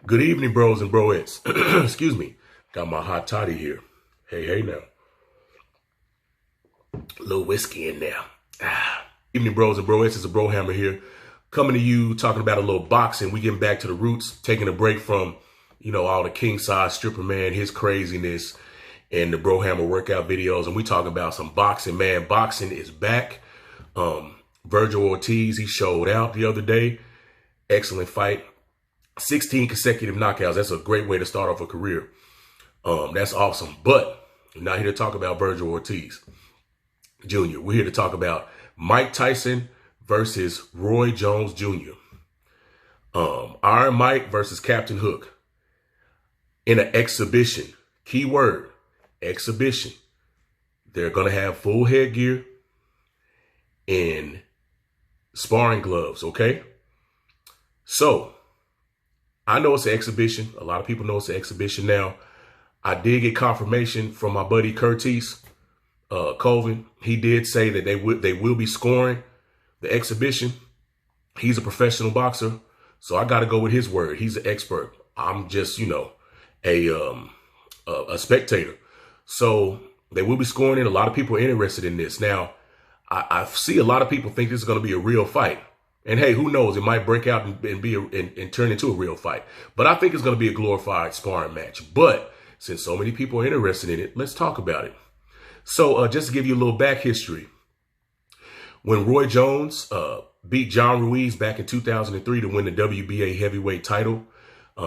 Good evening, bros and broettes. Excuse me. Got my hot toddy here. Hey now. A little whiskey in there. Evening, bros and broettes. It's a BroHammer here. Coming to you, talking about a little boxing. We getting back to the roots, taking a break from, all the king size stripper man, his craziness, and the BroHammer workout videos. And we talking about some boxing, man. Boxing is back. Virgil Ortiz, he showed out the other day. Excellent fight. 16 consecutive knockouts. That's a great way to start off a career. That's awesome. But we're not here to talk about Virgil Ortiz Jr. We're here to talk about Mike Tyson versus Roy Jones Jr. Iron Mike versus Captain Hook in an exhibition. Key word, exhibition. They're going to have full headgear and sparring gloves, okay? So, I know it's an exhibition. A lot of people know it's an exhibition now. I did get confirmation from my buddy Curtis Colvin. He did say that they will be scoring the exhibition. He's a professional boxer, so I got to go with his word. He's an expert. I'm just, a spectator. So they will be scoring it. A lot of people are interested in this. Now, I see a lot of people think this is going to be a real fight. And hey, who knows? It might break out and turn into a real fight. But I think it's going to be a glorified sparring match. But since so many people are interested in it, let's talk about it. So just to give you a little back history, when Roy Jones beat John Ruiz back in 2003 to win the WBA heavyweight title,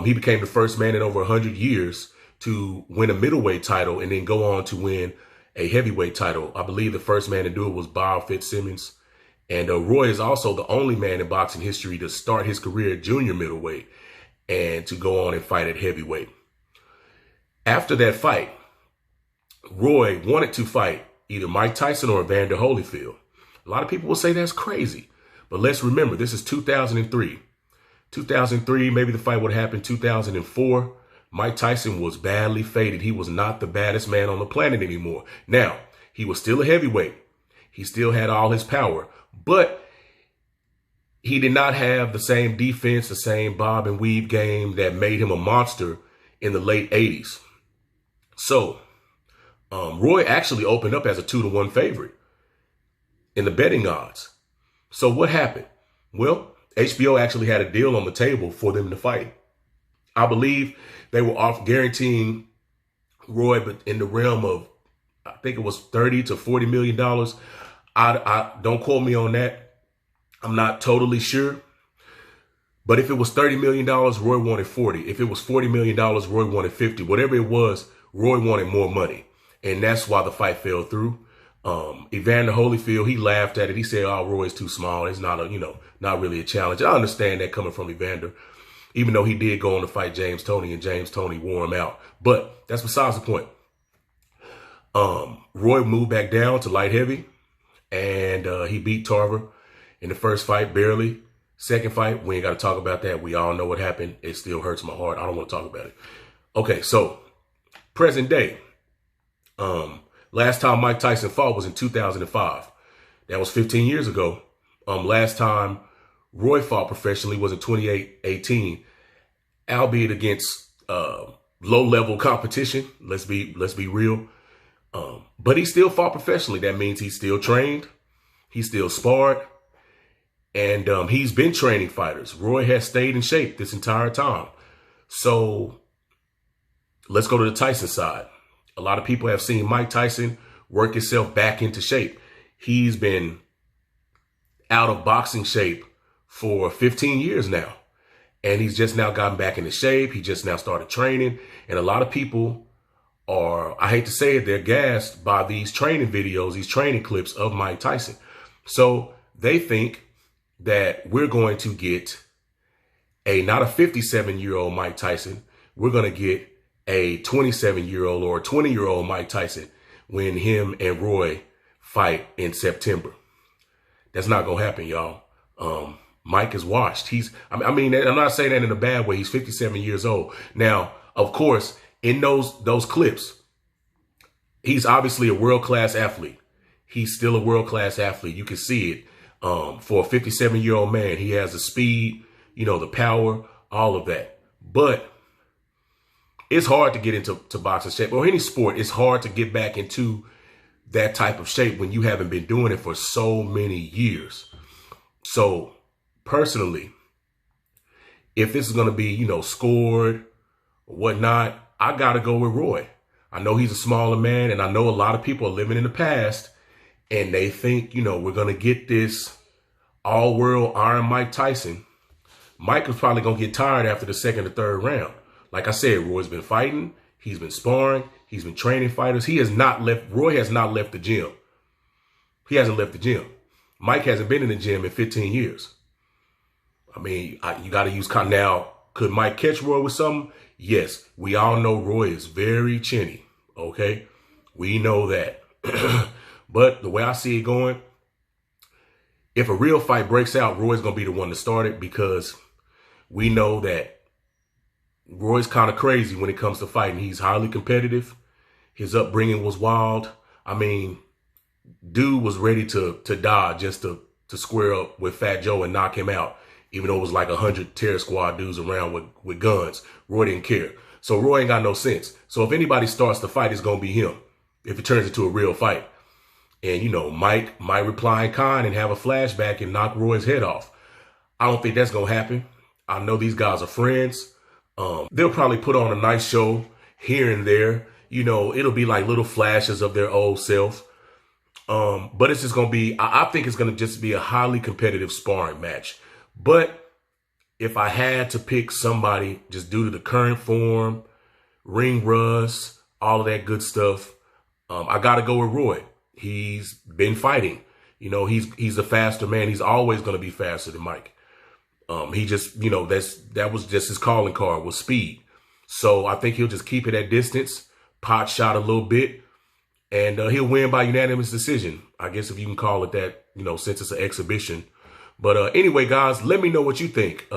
he became the first man in over 100 years to win a middleweight title and then go on to win a heavyweight title. I believe the first man to do it was Bob Fitzsimmons. And Roy is also the only man in boxing history to start his career at junior middleweight and to go on and fight at heavyweight. After that fight, Roy wanted to fight either Mike Tyson or Evander Holyfield. A lot of people will say that's crazy. But let's remember, this is 2003. 2003, maybe the fight would happen 2004. Mike Tyson was badly faded. He was not the baddest man on the planet anymore. Now, he was still a heavyweight. He still had all his power. But he did not have the same defense, the same bob and weave game that made him a monster in the late 80s. So Roy actually opened up as a 2-1 favorite in the betting odds. So what happened? Well, HBO actually had a deal on the table for them to fight. I believe they were guaranteeing Roy, but in the realm of, I think it was $30 to $40 million. I don't quote me on that. I'm not totally sure. But if it was $30 million, Roy wanted 40. If it was $40 million, Roy wanted 50. Whatever it was, Roy wanted more money. And that's why the fight fell through. Evander Holyfield, he laughed at it. He said, "Oh, Roy's too small. It's not not really a challenge." I understand that coming from Evander, even though he did go on to fight James Toney and James Toney wore him out. But that's besides the point. Roy moved back down to light heavy. And he beat Tarver in the first fight, barely. Second fight, we ain't got to talk about that. We all know what happened. It still hurts my heart. I don't want to talk about it. Okay, so present day. Last time Mike Tyson fought was in 2005. That was 15 years ago. Last time Roy fought professionally was in 2018, albeit against low-level competition. Let's be real. But he still fought professionally. That means he's still trained. He still sparred. And he's been training fighters. Roy has stayed in shape this entire time. So let's go to the Tyson side. A lot of people have seen Mike Tyson work himself back into shape. He's been out of boxing shape for 15 years now. And he's just now gotten back into shape. He just now started training. And a lot of people I hate to say it, they're gassed by these training videos, these training clips of Mike Tyson. So they think that we're going to get not a 57-year-old Mike Tyson. We're going to get a 27-year-old or a 20-year-old Mike Tyson when him and Roy fight in September. That's not going to happen, y'all. Mike is washed. I'm not saying that in a bad way. He's 57 years old. Now, of course, in those clips, he's obviously a world-class athlete. He's still a world-class athlete. You can see it. For a 57-year-old man, he has the speed, the power, all of that. But it's hard to get into boxing shape, or any sport. It's hard to get back into that type of shape when you haven't been doing it for so many years. So personally, if this is going to be, you know, scored or whatnot, I got to go with Roy. I know he's a smaller man, and I know a lot of people are living in the past, and they think, you know, we're going to get this all-world Iron Mike Tyson. Mike is probably going to get tired after the second or third round. Like I said, Roy's been fighting. He's been sparring. He's been training fighters. Roy has not left the gym. He hasn't left the gym. Mike hasn't been in the gym in 15 years. I mean, you got to use now. Could Mike catch Roy with something? Yes. We all know Roy is very chinny. Okay. We know that. But the way I see it going, if a real fight breaks out, Roy's going to be the one to start it, because we know that Roy's kind of crazy when it comes to fighting. He's highly competitive. His upbringing was wild. I mean, dude was ready to die just to square up with Fat Joe and knock him out, even though it was like 100 terror squad dudes around with guns. Roy didn't care. So Roy ain't got no sense. So if anybody starts the fight, it's going to be him if it turns into a real fight. And, you know, Mike might reply in kind and have a flashback and knock Roy's head off. I don't think that's going to happen. I know these guys are friends. They'll probably put on a nice show here and there. You know, it'll be like little flashes of their old self. But it's just going to be, I think it's going to just be a highly competitive sparring match. But if I had to pick somebody just due to the current form, ring rust, all of that good stuff, I got to go with Roy. He's been fighting. You know, he's a faster man. He's always going to be faster than Mike. He just, you know, that was just his calling card, was speed. So I think he'll just keep it at distance, pot shot a little bit, and he'll win by unanimous decision. I guess if you can call it that, you know, since it's an exhibition. But anyway, guys, let me know what you think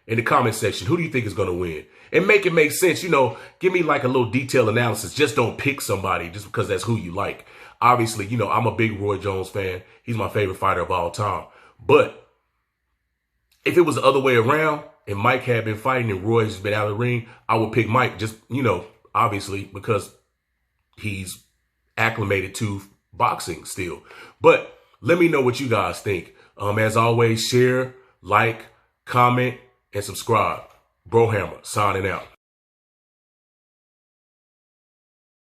in the comment section. Who do you think is going to win? And make it make sense. You know, give me like a little detailed analysis. Just don't pick somebody just because that's who you like. Obviously, you know, I'm a big Roy Jones fan. He's my favorite fighter of all time. But if it was the other way around and Mike had been fighting and Roy's been out of the ring, I would pick Mike, just, you know, obviously because he's acclimated to boxing still. But let me know what you guys think. As always, share, like, comment, and subscribe. BroHammer signing out.